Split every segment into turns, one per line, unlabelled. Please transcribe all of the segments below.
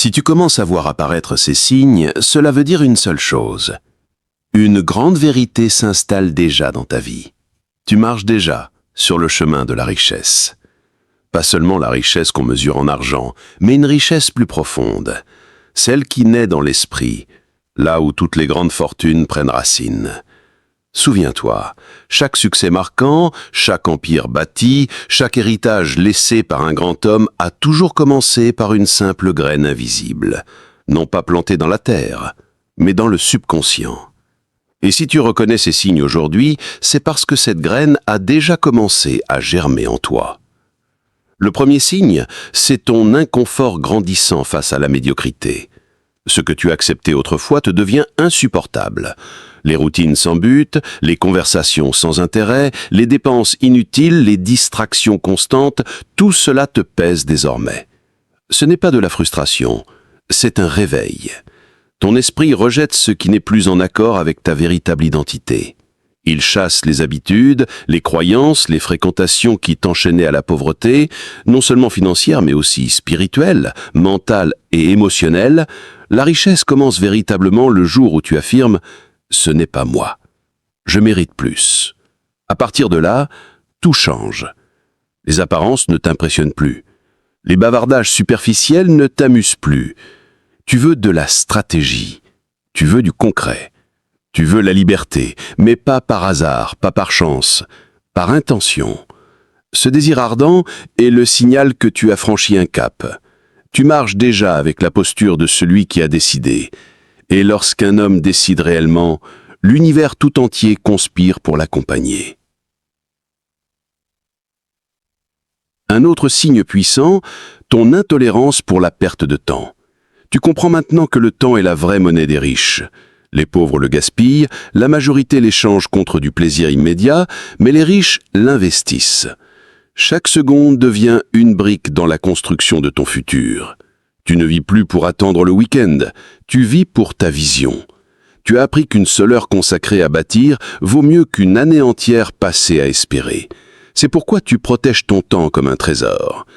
Si tu commences à voir apparaître ces signes, cela veut dire une seule chose. Une grande vérité s'installe déjà dans ta vie. Tu marches déjà sur le chemin de la richesse. Pas seulement la richesse qu'on mesure en argent, mais une richesse plus profonde, celle qui naît dans l'esprit, là où toutes les grandes fortunes prennent racine. Souviens-toi, chaque succès marquant, chaque empire bâti, chaque héritage laissé par un grand homme a toujours commencé par une simple graine invisible, non pas plantée dans la terre, mais dans le subconscient. Et si tu reconnais ces signes aujourd'hui, c'est parce que cette graine a déjà commencé à germer en toi. Le premier signe, c'est ton inconfort grandissant face à la médiocrité. Ce que tu acceptais autrefois te devient insupportable. Les routines sans but, les conversations sans intérêt, les dépenses inutiles, les distractions constantes, tout cela te pèse désormais. Ce n'est pas de la frustration, c'est un réveil. Ton esprit rejette ce qui n'est plus en accord avec ta véritable identité. Il chasse les habitudes, les croyances, les fréquentations qui t'enchaînaient à la pauvreté, non seulement financière mais aussi spirituelle, mentale et émotionnelle. La richesse commence véritablement le jour où tu affirmes « ce n'est pas moi, je mérite plus ». À partir de là, tout change. Les apparences ne t'impressionnent plus. Les bavardages superficiels ne t'amusent plus. Tu veux de la stratégie, tu veux du concret. Tu veux la liberté, mais pas par hasard, pas par chance, par intention. Ce désir ardent est le signal que tu as franchi un cap. Tu marches déjà avec la posture de celui qui a décidé. Et lorsqu'un homme décide réellement, l'univers tout entier conspire pour l'accompagner. Un autre signe puissant, ton intolérance pour la perte de temps. Tu comprends maintenant que le temps est la vraie monnaie des riches. Les pauvres le gaspillent, la majorité l'échange contre du plaisir immédiat, mais les riches l'investissent. Chaque seconde devient une brique dans la construction de ton futur. Tu ne vis plus pour attendre le week-end, tu vis pour ta vision. Tu as appris qu'une seule heure consacrée à bâtir vaut mieux qu'une année entière passée à espérer. C'est pourquoi tu protèges ton temps comme un trésor.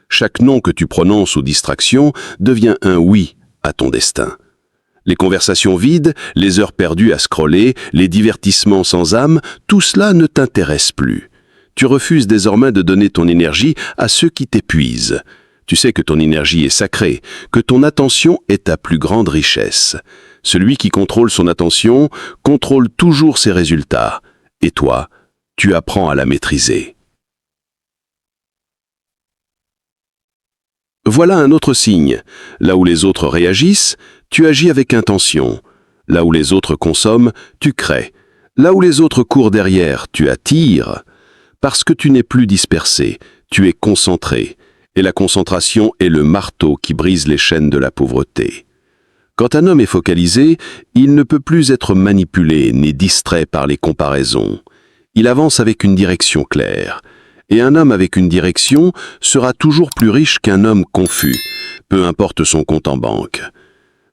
Chaque non que tu prononces aux distractions devient un oui à ton destin. Les conversations vides, les heures perdues à scroller, les divertissements sans âme, tout cela ne t'intéresse plus. Tu refuses désormais de donner ton énergie à ceux qui t'épuisent. Tu sais que ton énergie est sacrée, que ton attention est ta plus grande richesse. Celui qui contrôle son attention contrôle toujours ses résultats. Et toi, tu apprends à la maîtriser. Voilà un autre signe. Là où les autres réagissent, tu agis avec intention. Là où les autres consomment, tu crées. Là où les autres courent derrière, tu attires. Parce que tu n'es plus dispersé, tu es concentré. Et la concentration est le marteau qui brise les chaînes de la pauvreté. Quand un homme est focalisé, il ne peut plus être manipulé ni distrait par les comparaisons. Il avance avec une direction claire. Et un homme avec une direction sera toujours plus riche qu'un homme confus, peu importe son compte en banque.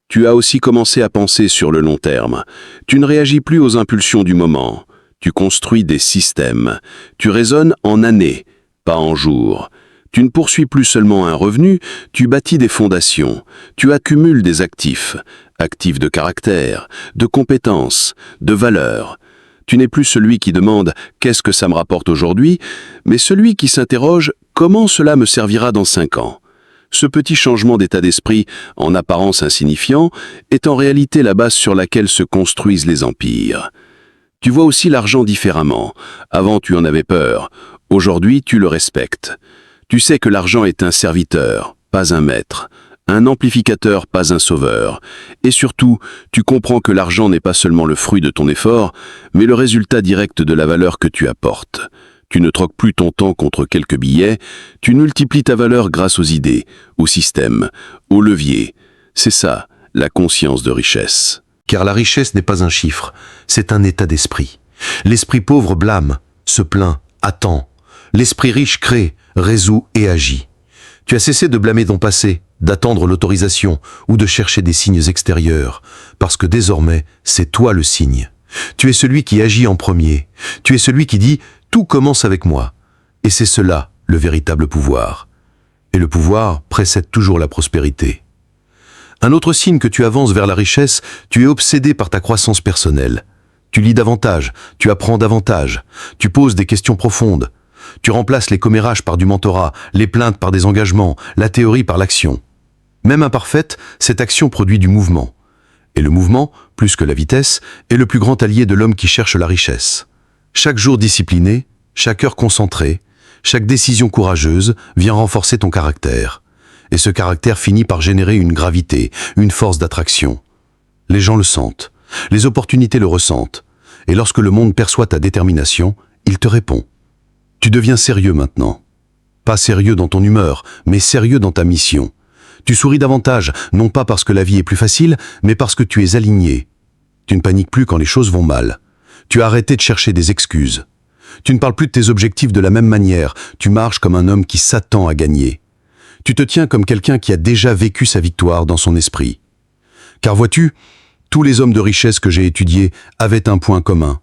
Tu as aussi commencé à penser sur le long terme. Tu ne réagis plus aux impulsions du moment. Tu construis des systèmes. Tu raisonnes en années, pas en jours. Tu ne poursuis plus seulement un revenu, tu bâtis des fondations. Tu accumules des actifs, actifs de caractère, de compétences, de valeurs. Tu n'es plus celui qui demande « qu'est-ce que ça me rapporte aujourd'hui ?», mais celui qui s'interroge « comment cela me servira dans 5 ans ?» Ce petit changement d'état d'esprit, en apparence insignifiant, est en réalité la base sur laquelle se construisent les empires. Tu vois aussi l'argent différemment. Avant, tu en avais peur. Aujourd'hui, tu le respectes. Tu sais que l'argent est un serviteur, pas un maître. Un amplificateur, pas un sauveur. Et surtout, tu comprends que l'argent n'est pas seulement le fruit de ton effort, mais le résultat direct de la valeur que tu apportes. Tu ne troques plus ton temps contre quelques billets, tu multiplies ta valeur grâce aux idées, au système, aux leviers. C'est ça, la conscience de richesse.
Car la richesse n'est pas un chiffre, c'est un état d'esprit. L'esprit pauvre blâme, se plaint, attend. L'esprit riche crée, résout et agit. Tu as cessé de blâmer ton passé, d'attendre l'autorisation ou de chercher des signes extérieurs, parce que désormais, c'est toi le signe. Tu es celui qui agit en premier. Tu es celui qui dit « tout commence avec moi ». Et c'est cela, le véritable pouvoir. Et le pouvoir précède toujours la prospérité. Un autre signe que tu avances vers la richesse, tu es obsédé par ta croissance personnelle. Tu lis davantage, tu apprends davantage, tu poses des questions profondes. Tu remplaces les commérages par du mentorat, les plaintes par des engagements, la théorie par l'action. Même imparfaite, cette action produit du mouvement. Et le mouvement, plus que la vitesse, est le plus grand allié de l'homme qui cherche la richesse. Chaque jour discipliné, chaque heure concentrée, chaque décision courageuse vient renforcer ton caractère. Et ce caractère finit par générer une gravité, une force d'attraction. Les gens le sentent, les opportunités le ressentent, et lorsque le monde perçoit ta détermination, il te répond. Tu deviens sérieux maintenant. Pas sérieux dans ton humeur, mais sérieux dans ta mission. Tu souris davantage, non pas parce que la vie est plus facile, mais parce que tu es aligné. Tu ne paniques plus quand les choses vont mal. Tu as arrêté de chercher des excuses. Tu ne parles plus de tes objectifs de la même manière, tu marches comme un homme qui s'attend à gagner. Tu te tiens comme quelqu'un qui a déjà vécu sa victoire dans son esprit. Car vois-tu, tous les hommes de richesse que j'ai étudiés avaient un point commun.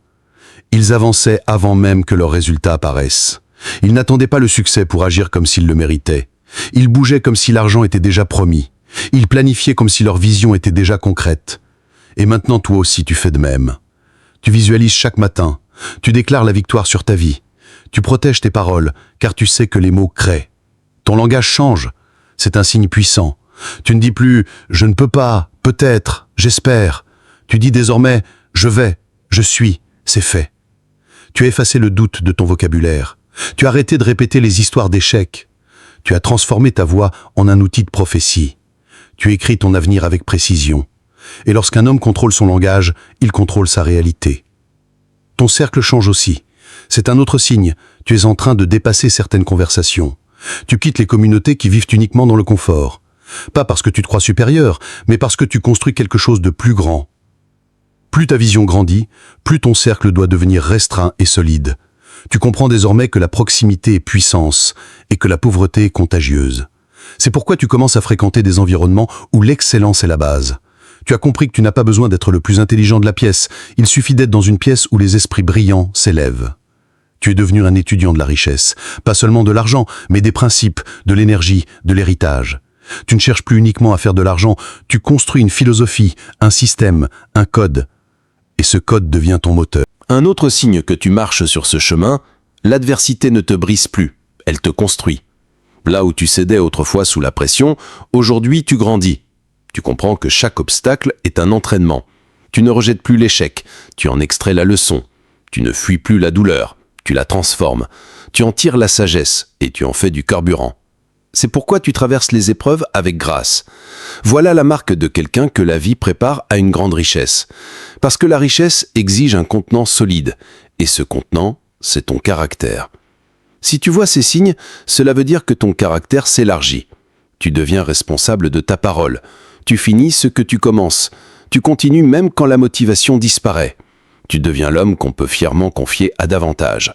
Ils avançaient avant même que leurs résultats apparaissent. Ils n'attendaient pas le succès pour agir comme s'ils le méritaient. Ils bougeaient comme si l'argent était déjà promis. Ils planifiaient comme si leur vision était déjà concrète. Et maintenant toi aussi tu fais de même. Tu visualises chaque matin. Tu déclares la victoire sur ta vie. Tu protèges tes paroles, car tu sais que les mots créent. Ton langage change. C'est un signe puissant. Tu ne dis plus « je ne peux pas, peut-être, j'espère ». Tu dis désormais « je vais, je suis, c'est fait ». Tu as effacé le doute de ton vocabulaire. Tu as arrêté de répéter les histoires d'échecs. Tu as transformé ta voix en un outil de prophétie. Tu écris ton avenir avec précision. Et lorsqu'un homme contrôle son langage, il contrôle sa réalité. Ton cercle change aussi. C'est un autre signe. Tu es en train de dépasser certaines conversations. Tu quittes les communautés qui vivent uniquement dans le confort. Pas parce que tu te crois supérieur, mais parce que tu construis quelque chose de plus grand. Plus ta vision grandit, plus ton cercle doit devenir restreint et solide. Tu comprends désormais que la proximité est puissance et que la pauvreté est contagieuse. C'est pourquoi tu commences à fréquenter des environnements où l'excellence est la base. Tu as compris que tu n'as pas besoin d'être le plus intelligent de la pièce, il suffit d'être dans une pièce où les esprits brillants s'élèvent. Tu es devenu un étudiant de la richesse, pas seulement de l'argent, mais des principes, de l'énergie, de l'héritage. Tu ne cherches plus uniquement à faire de l'argent, tu construis une philosophie, un système, un code. Et ce code devient ton moteur.
Un autre signe que tu marches sur ce chemin, l'adversité ne te brise plus, elle te construit. Là où tu cédais autrefois sous la pression, aujourd'hui tu grandis. Tu comprends que chaque obstacle est un entraînement. Tu ne rejettes plus l'échec, tu en extrais la leçon. Tu ne fuis plus la douleur, tu la transformes. Tu en tires la sagesse et tu en fais du carburant. C'est pourquoi tu traverses les épreuves avec grâce. Voilà la marque de quelqu'un que la vie prépare à une grande richesse. Parce que la richesse exige un contenant solide. Et ce contenant, c'est ton caractère. Si tu vois ces signes, cela veut dire que ton caractère s'élargit. Tu deviens responsable de ta parole. Tu finis ce que tu commences. Tu continues même quand la motivation disparaît. Tu deviens l'homme qu'on peut fièrement confier à davantage.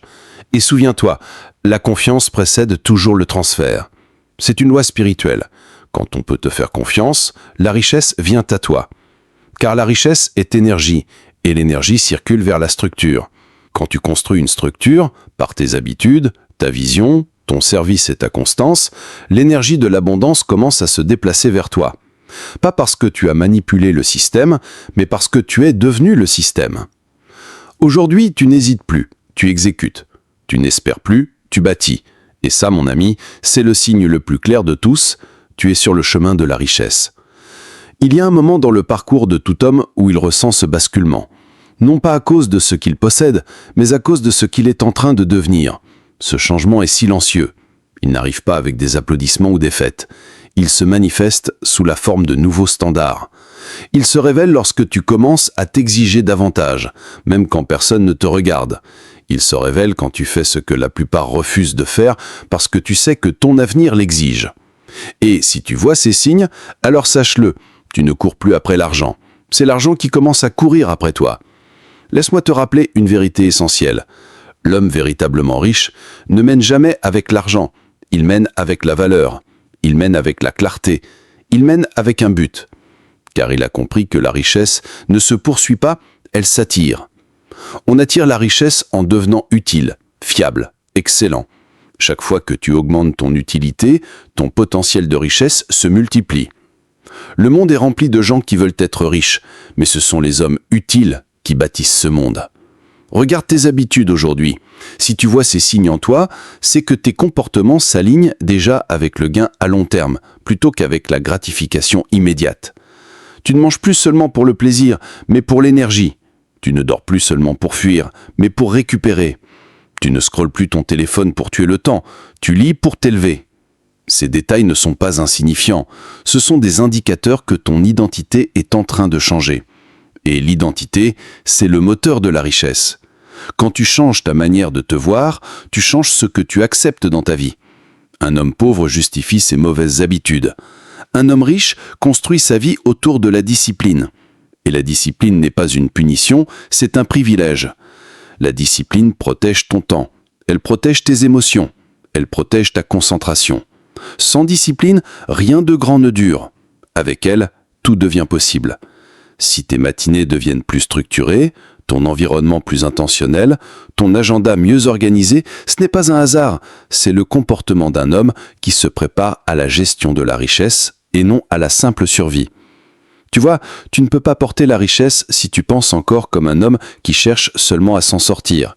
Et souviens-toi, la confiance précède toujours le transfert. C'est une loi spirituelle. Quand on peut te faire confiance, la richesse vient à toi. Car la richesse est énergie, et l'énergie circule vers la structure. Quand tu construis une structure, par tes habitudes, ta vision, ton service et ta constance, l'énergie de l'abondance commence à se déplacer vers toi. Pas parce que tu as manipulé le système, mais parce que tu es devenu le système. Aujourd'hui, tu n'hésites plus, tu exécutes. Tu n'espères plus, tu bâtis. Et ça, mon ami, c'est le signe le plus clair de tous, tu es sur le chemin de la richesse. Il y a un moment dans le parcours de tout homme où il ressent ce basculement. Non pas à cause de ce qu'il possède, mais à cause de ce qu'il est en train de devenir. Ce changement est silencieux. Il n'arrive pas avec des applaudissements ou des fêtes. Il se manifeste sous la forme de nouveaux standards. Il se révèle lorsque tu commences à t'exiger davantage, même quand personne ne te regarde. Il se révèle quand tu fais ce que la plupart refusent de faire parce que tu sais que ton avenir l'exige. Et si tu vois ces signes, alors sache-le, tu ne cours plus après l'argent. C'est l'argent qui commence à courir après toi. Laisse-moi te rappeler une vérité essentielle. L'homme véritablement riche ne mène jamais avec l'argent. Il mène avec la valeur. Il mène avec la clarté. Il mène avec un but. Car il a compris que la richesse ne se poursuit pas, elle s'attire. On attire la richesse en devenant utile, fiable, excellent. Chaque fois que tu augmentes ton utilité, ton potentiel de richesse se multiplie. Le monde est rempli de gens qui veulent être riches, mais ce sont les hommes utiles qui bâtissent ce monde. Regarde tes habitudes aujourd'hui. Si tu vois ces signes en toi, c'est que tes comportements s'alignent déjà avec le gain à long terme, plutôt qu'avec la gratification immédiate. Tu ne manges plus seulement pour le plaisir, mais pour l'énergie. Tu ne dors plus seulement pour fuir, mais pour récupérer. Tu ne scrolles plus ton téléphone pour tuer le temps, tu lis pour t'élever. Ces détails ne sont pas insignifiants, ce sont des indicateurs que ton identité est en train de changer. Et l'identité, c'est le moteur de la richesse. Quand tu changes ta manière de te voir, tu changes ce que tu acceptes dans ta vie. Un homme pauvre justifie ses mauvaises habitudes. Un homme riche construit sa vie autour de la discipline. Et la discipline n'est pas une punition, c'est un privilège. La discipline protège ton temps, elle protège tes émotions, elle protège ta concentration. Sans discipline, rien de grand ne dure. Avec elle, tout devient possible. Si tes matinées deviennent plus structurées, ton environnement plus intentionnel, ton agenda mieux organisé, ce n'est pas un hasard, c'est le comportement d'un homme qui se prépare à la gestion de la richesse et non à la simple survie. Tu vois, tu ne peux pas porter la richesse si tu penses encore comme un homme qui cherche seulement à s'en sortir.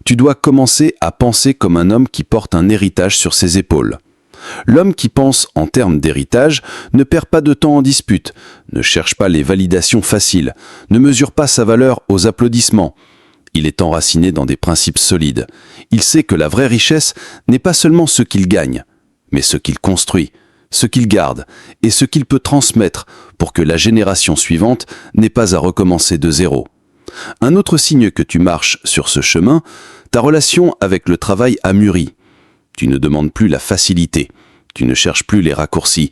Tu dois commencer à penser comme un homme qui porte un héritage sur ses épaules. L'homme qui pense en termes d'héritage ne perd pas de temps en dispute, ne cherche pas les validations faciles, ne mesure pas sa valeur aux applaudissements. Il est enraciné dans des principes solides. Il sait que la vraie richesse n'est pas seulement ce qu'il gagne, mais ce qu'il construit, ce qu'il garde et ce qu'il peut transmettre pour que la génération suivante n'ait pas à recommencer de zéro. Un autre signe que tu marches sur ce chemin, ta relation avec le travail a mûri. Tu ne demandes plus la facilité, tu ne cherches plus les raccourcis,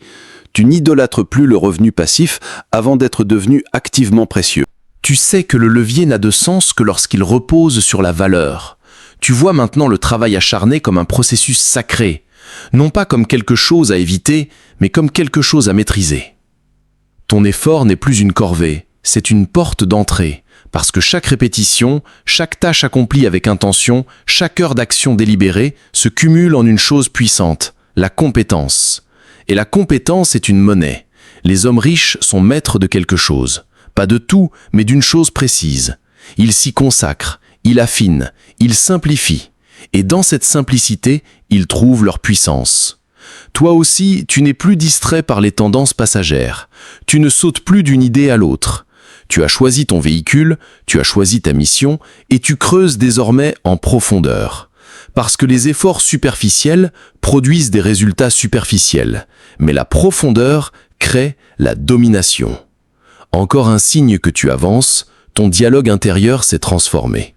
tu n'idolâtres plus le revenu passif avant d'être devenu activement précieux.
Tu sais que le levier n'a de sens que lorsqu'il repose sur la valeur. Tu vois maintenant le travail acharné comme un processus sacré, non pas comme quelque chose à éviter, mais comme quelque chose à maîtriser. Ton effort n'est plus une corvée, c'est une porte d'entrée, parce que chaque répétition, chaque tâche accomplie avec intention, chaque heure d'action délibérée se cumule en une chose puissante, la compétence. Et la compétence est une monnaie. Les hommes riches sont maîtres de quelque chose. Pas de tout, mais d'une chose précise. Ils s'y consacrent, ils affinent, ils simplifient. Et dans cette simplicité, ils trouvent leur puissance. Toi aussi, tu n'es plus distrait par les tendances passagères. Tu ne sautes plus d'une idée à l'autre. Tu as choisi ton véhicule, tu as choisi ta mission, et tu creuses désormais en profondeur. Parce que les efforts superficiels produisent des résultats superficiels, mais la profondeur crée la domination. Encore un signe que tu avances, ton dialogue intérieur s'est transformé.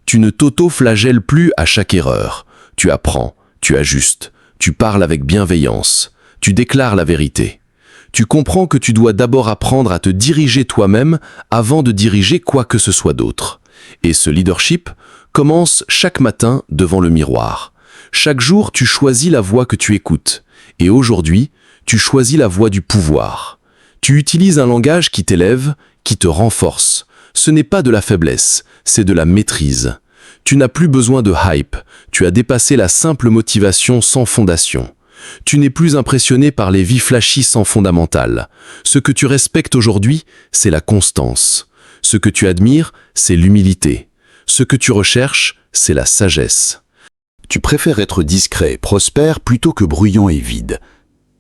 Tu ne t'auto-flagelles plus à chaque erreur. Tu apprends, tu ajustes, tu parles avec bienveillance, tu déclares la vérité. Tu comprends que tu dois d'abord apprendre à te diriger toi-même avant de diriger quoi que ce soit d'autre. Et ce leadership commence chaque matin devant le miroir. Chaque jour, tu choisis la voix que tu écoutes. Et aujourd'hui, tu choisis la voix du pouvoir. Tu utilises un langage qui t'élève, qui te renforce. Ce n'est pas de la faiblesse, c'est de la maîtrise. Tu n'as plus besoin de hype, tu as dépassé la simple motivation sans fondation. Tu n'es plus impressionné par les vies flashy sans fondamentales. Ce que tu respectes aujourd'hui, c'est la constance. Ce que tu admires, c'est l'humilité. Ce que tu recherches, c'est la sagesse.
Tu préfères être discret et prospère plutôt que bruyant et vide.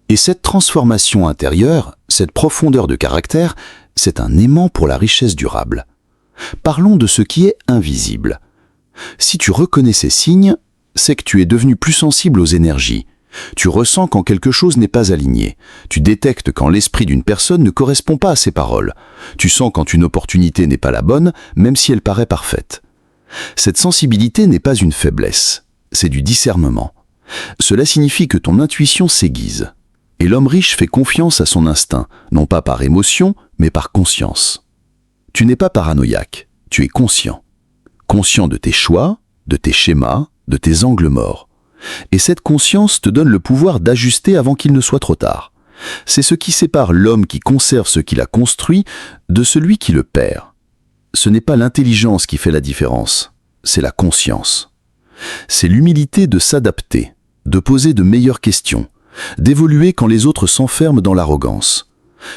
Et cette transformation intérieure, cette profondeur de caractère, c'est un aimant pour la richesse durable. Parlons de ce qui est invisible. Si tu reconnais ces signes, c'est que tu es devenu plus sensible aux énergies. Tu ressens quand quelque chose n'est pas aligné. Tu détectes quand l'esprit d'une personne ne correspond pas à ses paroles. Tu sens quand une opportunité n'est pas la bonne, même si elle paraît parfaite. Cette sensibilité n'est pas une faiblesse, c'est du discernement. Cela signifie que ton intuition s'aiguise. Et l'homme riche fait confiance à son instinct, non pas par émotion, mais par conscience. Tu n'es pas paranoïaque, tu es conscient. Conscient de tes choix, de tes schémas, de tes angles morts. Et cette conscience te donne le pouvoir d'ajuster avant qu'il ne soit trop tard. C'est ce qui sépare l'homme qui conserve ce qu'il a construit de celui qui le perd. Ce n'est pas l'intelligence qui fait la différence, c'est la conscience. C'est l'humilité de s'adapter, de poser de meilleures questions, d'évoluer quand les autres s'enferment dans l'arrogance.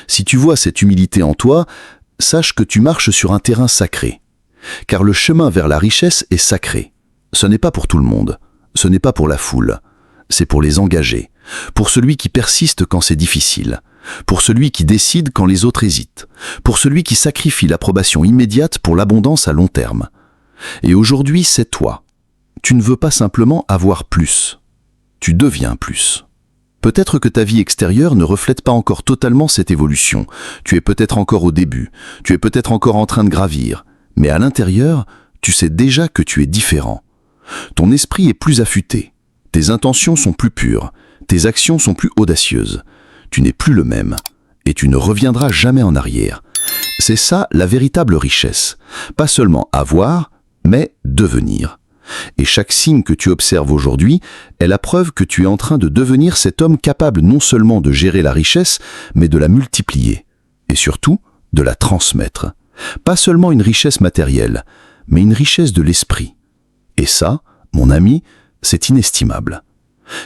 Si tu vois cette humilité en toi, sache que tu marches sur un terrain sacré. Car le chemin vers la richesse est sacré. Ce n'est pas pour tout le monde, ce n'est pas pour la foule, c'est pour les engagés, pour celui qui persiste quand c'est difficile, pour celui qui décide quand les autres hésitent, pour celui qui sacrifie l'approbation immédiate pour l'abondance à long terme. Et aujourd'hui, c'est toi. Tu ne veux pas simplement avoir plus, tu deviens plus. Peut-être que ta vie extérieure ne reflète pas encore totalement cette évolution. Tu es peut-être encore au début, tu es peut-être encore en train de gravir, mais à l'intérieur, tu sais déjà que tu es différent. Ton esprit est plus affûté, tes intentions sont plus pures, tes actions sont plus audacieuses. Tu n'es plus le même, et tu ne reviendras jamais en arrière. C'est ça la véritable richesse. Pas seulement avoir, mais devenir. Et chaque signe que tu observes aujourd'hui est la preuve que tu es en train de devenir cet homme capable non seulement de gérer la richesse, mais de la multiplier. Et surtout, de la transmettre. Pas seulement une richesse matérielle, mais une richesse de l'esprit. Et ça, mon ami, c'est inestimable.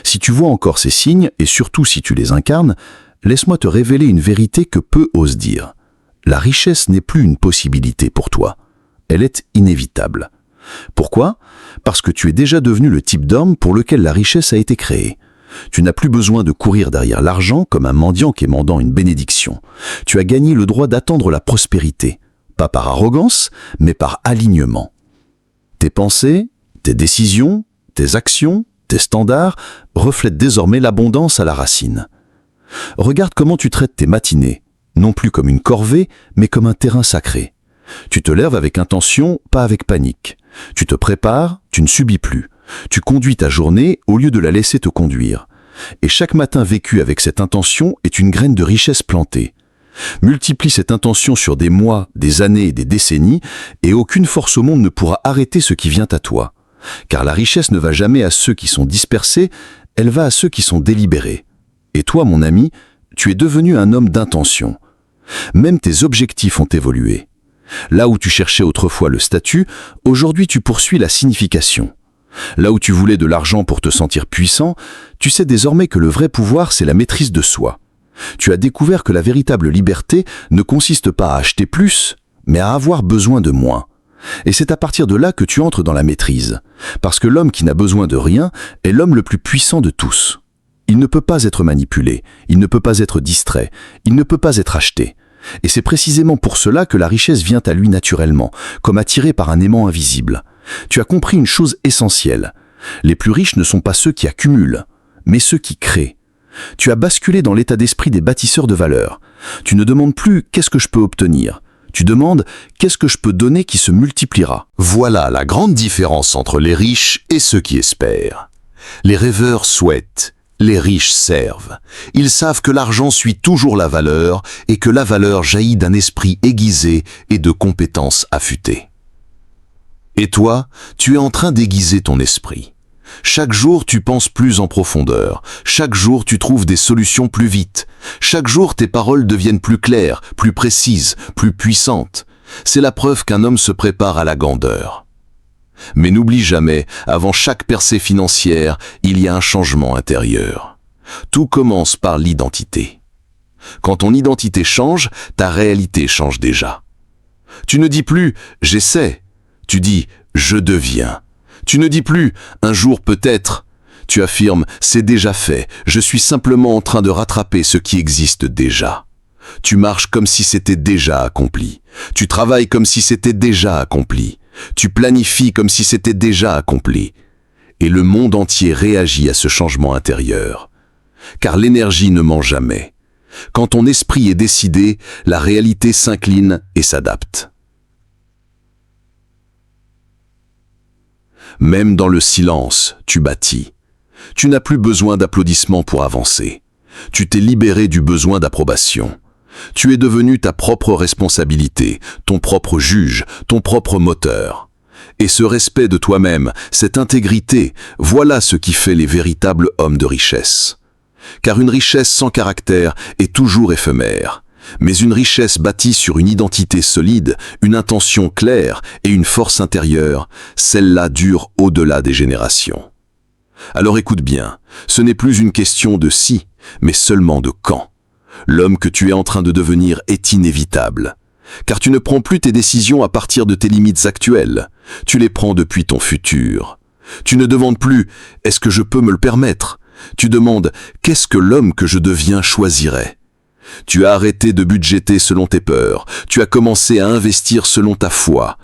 Si tu vois encore ces signes, et surtout si tu les incarnes, laisse-moi te révéler une vérité que peu osent dire. La richesse n'est plus une possibilité pour toi. Elle est inévitable. Pourquoi ? Parce que tu es déjà devenu le type d'homme pour lequel la richesse a été créée. Tu n'as plus besoin de courir derrière l'argent comme un mendiant quémandant une bénédiction. Tu as gagné le droit d'attendre la prospérité, pas par arrogance, mais par alignement. Tes pensées, tes décisions, tes actions, tes standards reflètent désormais l'abondance à la racine. Regarde comment tu traites tes matinées, non plus comme une corvée, mais comme un terrain sacré. Tu te lèves avec intention, pas avec panique. Tu te prépares, tu ne subis plus. Tu conduis ta journée au lieu de la laisser te conduire. Et chaque matin vécu avec cette intention est une graine de richesse plantée. Multiplie cette intention sur des mois, des années et des décennies, et aucune force au monde ne pourra arrêter ce qui vient à toi. Car la richesse ne va jamais à ceux qui sont dispersés, elle va à ceux qui sont délibérés. Et toi, mon ami, tu es devenu un homme d'intention. Même tes objectifs ont évolué. Là où tu cherchais autrefois le statut, aujourd'hui tu poursuis la signification. Là où tu voulais de l'argent pour te sentir puissant, tu sais désormais que le vrai pouvoir, c'est la maîtrise de soi. Tu as découvert que la véritable liberté ne consiste pas à acheter plus, mais à avoir besoin de moins. Et c'est à partir de là que tu entres dans la maîtrise. Parce que l'homme qui n'a besoin de rien est l'homme le plus puissant de tous. Il ne peut pas être manipulé, il ne peut pas être distrait, il ne peut pas être acheté. Et c'est précisément pour cela que la richesse vient à lui naturellement, comme attirée par un aimant invisible. Tu as compris une chose essentielle. Les plus riches ne sont pas ceux qui accumulent, mais ceux qui créent. Tu as basculé dans l'état d'esprit des bâtisseurs de valeur. Tu ne demandes plus « qu'est-ce que je peux obtenir ?» Tu demandes « qu'est-ce que je peux donner qui se multipliera ?»
Voilà la grande différence entre les riches et ceux qui espèrent. Les rêveurs souhaitent, les riches servent. Ils savent que l'argent suit toujours la valeur et que la valeur jaillit d'un esprit aiguisé et de compétences affûtées. Et toi, tu es en train d'aiguiser ton esprit. Chaque jour, tu penses plus en profondeur. Chaque jour, tu trouves des solutions plus vite. Chaque jour, tes paroles deviennent plus claires, plus précises, plus puissantes. C'est la preuve qu'un homme se prépare à la grandeur. Mais n'oublie jamais, avant chaque percée financière, il y a un changement intérieur. Tout commence par l'identité. Quand ton identité change, ta réalité change déjà. Tu ne dis plus « j'essaie », tu dis « je deviens ». Tu ne dis plus « un jour peut-être ». Tu affirmes « c'est déjà fait, je suis simplement en train de rattraper ce qui existe déjà ». Tu marches comme si c'était déjà accompli. Tu travailles comme si c'était déjà accompli. Tu planifies comme si c'était déjà accompli. Et le monde entier réagit à ce changement intérieur. Car l'énergie ne ment jamais. Quand ton esprit est décidé, la réalité s'incline et s'adapte. Même dans le silence, tu bâtis. Tu n'as plus besoin d'applaudissements pour avancer. Tu t'es libéré du besoin d'approbation. Tu es devenu ta propre responsabilité, ton propre juge, ton propre moteur. Et ce respect de toi-même, cette intégrité, voilà ce qui fait les véritables hommes de richesse. Car une richesse sans caractère est toujours éphémère. Mais une richesse bâtie sur une identité solide, une intention claire et une force intérieure, celle-là dure au-delà des générations. Alors écoute bien, ce n'est plus une question de si, mais seulement de quand.
L'homme que tu es en train de devenir est inévitable. Car tu ne prends plus tes décisions à partir de tes limites actuelles. Tu les prends depuis ton futur. Tu ne demandes plus « est-ce que je peux me le permettre ?» Tu demandes « qu'est-ce que l'homme que je deviens choisirait ?» Tu as arrêté de budgéter selon tes peurs. Tu as commencé à investir selon ta foi.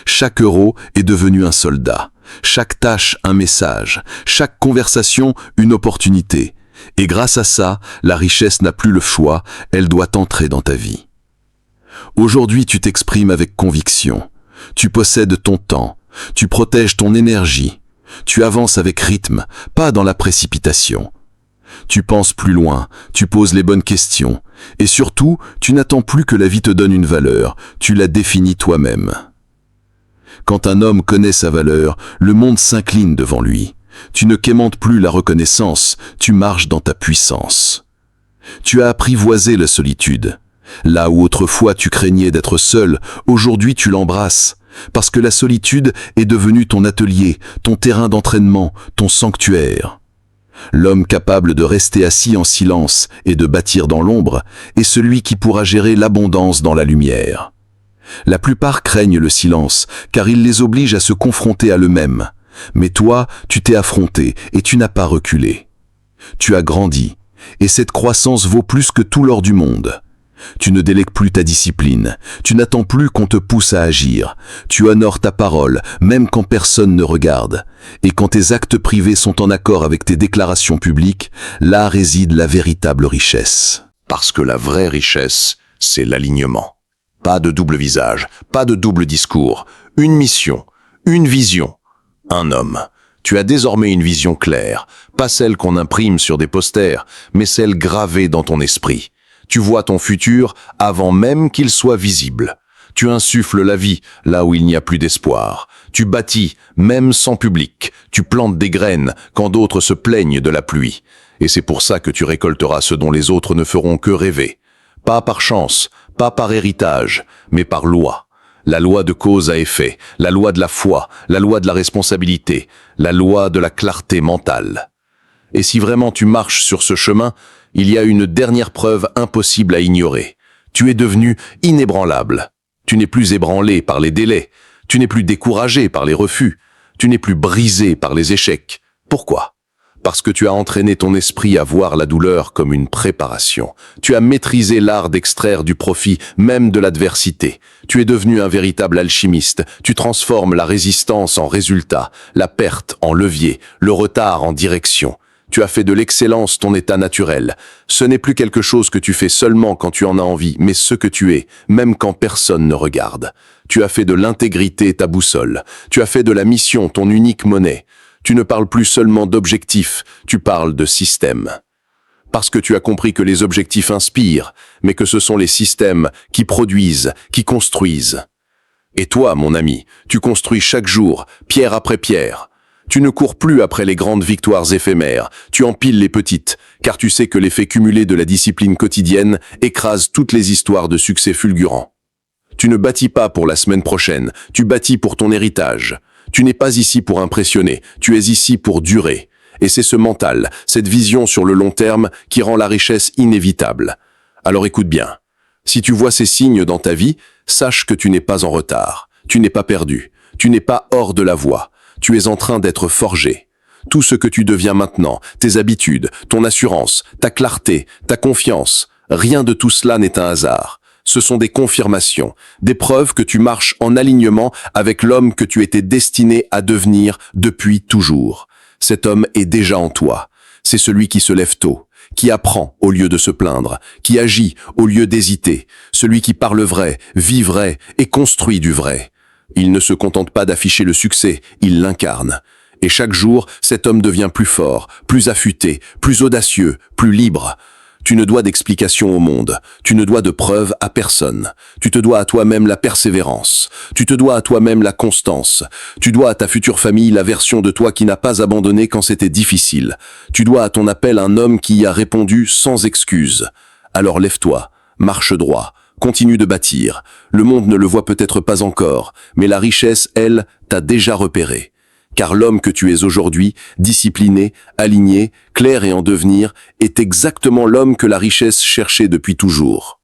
Chaque euro est devenu un soldat. Chaque tâche un message. Chaque conversation une opportunité. Et grâce à ça, la richesse n'a plus le choix, elle doit entrer dans ta vie. Aujourd'hui, tu t'exprimes avec conviction. Tu possèdes ton temps. Tu protèges ton énergie. Tu avances avec rythme, pas dans la précipitation. Tu penses plus loin, tu poses les bonnes questions. Et surtout, tu n'attends plus que la vie te donne une valeur, tu la définis toi-même. Quand un homme connaît sa valeur, le monde s'incline devant lui. Tu ne quémantes plus la reconnaissance, tu marches dans ta puissance. Tu as apprivoisé la solitude. Là où autrefois tu craignais d'être seul, aujourd'hui tu l'embrasses. Parce que la solitude est devenue ton atelier, ton terrain d'entraînement, ton sanctuaire. L'homme capable de rester assis en silence et de bâtir dans l'ombre est celui qui pourra gérer l'abondance dans la lumière. La plupart craignent le silence, car il les oblige à se confronter à eux-mêmes. Mais toi, tu t'es affronté et tu n'as pas reculé. Tu as grandi, et cette croissance vaut plus que tout l'or du monde. Tu ne délègues plus ta discipline, tu n'attends plus qu'on te pousse à agir, tu honores ta parole, même quand personne ne regarde. Et quand tes actes privés sont en accord avec tes déclarations publiques, là réside la véritable richesse.
Parce que la vraie richesse, c'est l'alignement. Pas de double visage, pas de double discours, une mission, une vision, un homme. Tu as désormais une vision claire, pas celle qu'on imprime sur des posters, mais celle gravée dans ton esprit. Tu vois ton futur avant même qu'il soit visible. Tu insuffles la vie là où il n'y a plus d'espoir. Tu bâtis, même sans public. Tu plantes des graines quand d'autres se plaignent de la pluie. Et c'est pour ça que tu récolteras ce dont les autres ne feront que rêver. Pas par chance, pas par héritage, mais par loi. La loi de cause à effet, la loi de la foi, la loi de la responsabilité, la loi de la clarté mentale. Et si vraiment tu marches sur ce chemin, il y a une dernière preuve impossible à ignorer. Tu es devenu inébranlable. Tu n'es plus ébranlé par les délais. Tu n'es plus découragé par les refus. Tu n'es plus brisé par les échecs. Pourquoi ? Parce que tu as entraîné ton esprit à voir la douleur comme une préparation. Tu as maîtrisé l'art d'extraire du profit, même de l'adversité. Tu es devenu un véritable alchimiste. Tu transformes la résistance en résultat, la perte en levier, le retard en direction. Tu as fait de l'excellence ton état naturel. Ce n'est plus quelque chose que tu fais seulement quand tu en as envie, mais ce que tu es, même quand personne ne regarde. Tu as fait de l'intégrité ta boussole. Tu as fait de la mission ton unique monnaie. Tu ne parles plus seulement d'objectifs, tu parles de système. Parce que tu as compris que les objectifs inspirent, mais que ce sont les systèmes qui produisent, qui construisent. Et toi, mon ami, tu construis chaque jour, pierre après pierre. Tu ne cours plus après les grandes victoires éphémères, tu empiles les petites, car tu sais que l'effet cumulé de la discipline quotidienne écrase toutes les histoires de succès fulgurants. Tu ne bâtis pas pour la semaine prochaine, tu bâtis pour ton héritage. Tu n'es pas ici pour impressionner, tu es ici pour durer. Et c'est ce mental, cette vision sur le long terme qui rend la richesse inévitable. Alors écoute bien, si tu vois ces signes dans ta vie, sache que tu n'es pas en retard, tu n'es pas perdu, tu n'es pas hors de la voie. Tu es en train d'être forgé. Tout ce que tu deviens maintenant, tes habitudes, ton assurance, ta clarté, ta confiance, rien de tout cela n'est un hasard. Ce sont des confirmations, des preuves que tu marches en alignement avec l'homme que tu étais destiné à devenir depuis toujours. Cet homme est déjà en toi. C'est celui qui se lève tôt, qui apprend au lieu de se plaindre, qui agit au lieu d'hésiter, celui qui parle vrai, vit vrai et construit du vrai. Il ne se contente pas d'afficher le succès, il l'incarne. Et chaque jour, cet homme devient plus fort, plus affûté, plus audacieux, plus libre. Tu ne dois d'explications au monde, tu ne dois de preuves à personne. Tu te dois à toi-même la persévérance, tu te dois à toi-même la constance. Tu dois à ta future famille la version de toi qui n'a pas abandonné quand c'était difficile. Tu dois à ton appel un homme qui y a répondu sans excuse. Alors lève-toi, marche droit. Continue de bâtir. Le monde ne le voit peut-être pas encore, mais la richesse, elle, t'a déjà repéré.
car l'homme que tu es aujourd'hui, discipliné, aligné, clair et en devenir, est exactement l'homme que la richesse cherchait depuis toujours.